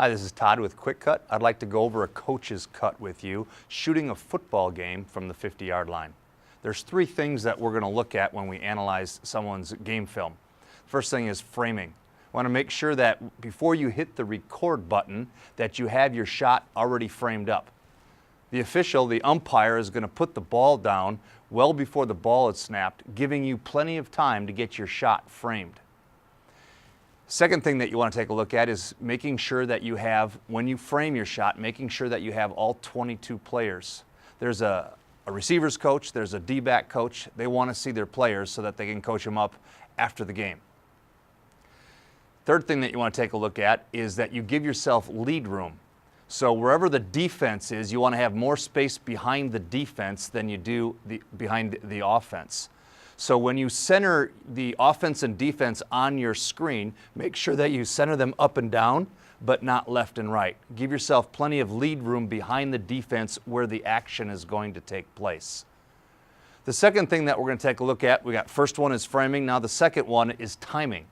Hi, this is Todd with Qwikcut. I'd like to go over a coach's cut with you, shooting a football game from the 50-yard line. There's three things that we're going to look at when we analyze someone's game film. First thing is framing. You want to make sure that before you hit the record button that you have your shot already framed up. The official, the umpire, is going to put the ball down well before the ball is snapped, giving you plenty of time to get your shot framed. Second thing that you want to take a look at is making sure that you have, when you frame your shot, making sure that you have all 22 players. There's a receivers coach, there's a D-back coach. They want to see their players so that they can coach them up after the game. Third thing that you want to take a look at is that you give yourself lead room. So wherever the defense is, you want to have more space behind the defense than you do behind the offense. So when you center the offense and defense on your screen, make sure that you center them up and down, but not left and right. Give yourself plenty of lead room behind the defense where the action is going to take place. The second thing that we're going to take a look at, first one is framing. Now the second one is timing.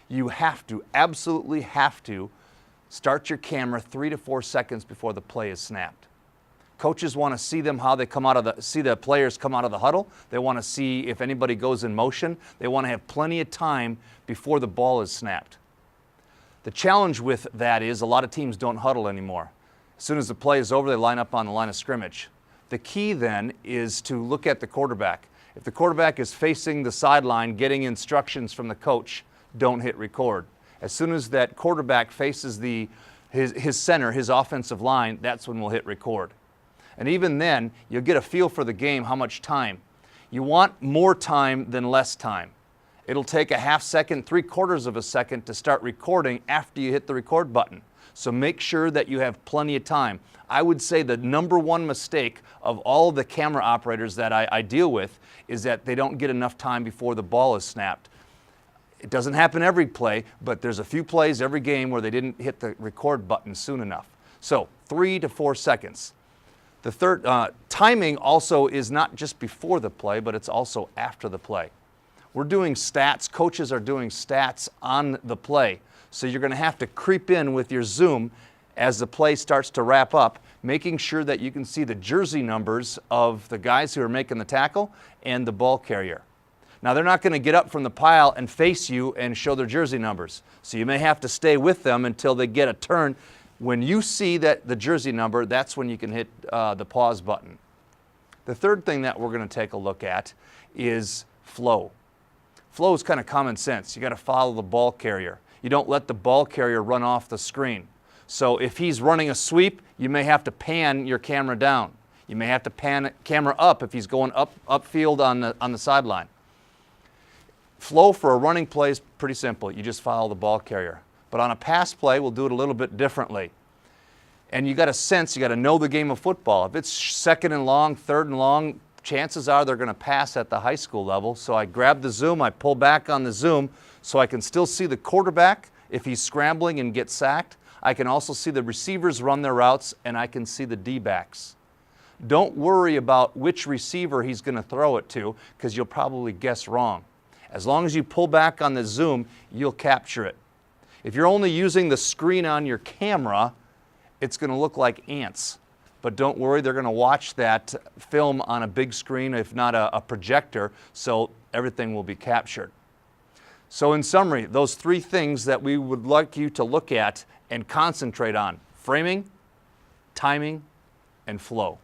You have to, absolutely have to, start your camera 3 to 4 seconds before the play is snapped. Coaches want to see them how they come out of see the players come out of the huddle. They want to see if anybody goes in motion. They want to have plenty of time before the ball is snapped. The challenge with that is a lot of teams don't huddle anymore. As soon as the play is over, they line up on the line of scrimmage. The key then is to look at the quarterback. If the quarterback is facing the sideline, getting instructions from the coach, don't hit record. As soon as that quarterback faces his center, his offensive line, that's when we'll hit record. And even then, you'll get a feel for the game, how much time. You want more time than less time. It'll take a half second, 3/4 of a second to start recording after you hit the record button. So make sure that you have plenty of time. I would say the number one mistake of all the camera operators that I deal with is that they don't get enough time before the ball is snapped. It doesn't happen every play, but there's a few plays every game where they didn't hit the record button soon enough. So 3 to 4 seconds. The third, timing also is not just before the play, but it's also after the play. We're doing stats, coaches are doing stats on the play. So you're going to have to creep in with your zoom as the play starts to wrap up, making sure that you can see the jersey numbers of the guys who are making the tackle and the ball carrier. Now they're not going to get up from the pile and face you and show their jersey numbers. So you may have to stay with them until they get a turn. When you see that the jersey number, that's when you can hit the pause button. The third thing that we're going to take a look at is flow. Flow is kind of common sense. You got to follow the ball carrier. You don't let the ball carrier run off the screen. So if he's running a sweep, you may have to pan your camera down. You may have to pan camera up if he's going upfield on the sideline. Flow for a running play is pretty simple. You just follow the ball carrier. But on a pass play, we'll do it a little bit differently. And you got to sense, you got to know the game of football. If it's second and long, third and long, chances are they're going to pass at the high school level. So I grab the zoom, I pull back on the zoom so I can still see the quarterback if he's scrambling and gets sacked. I can also see the receivers run their routes, and I can see the D-backs. Don't worry about which receiver he's going to throw it to, because you'll probably guess wrong. As long as you pull back on the zoom, you'll capture it. If you're only using the screen on your camera, it's going to look like ants. But don't worry, they're going to watch that film on a big screen, if not a projector, so everything will be captured. So in summary, those three things that we would like you to look at and concentrate on: framing, timing, and flow.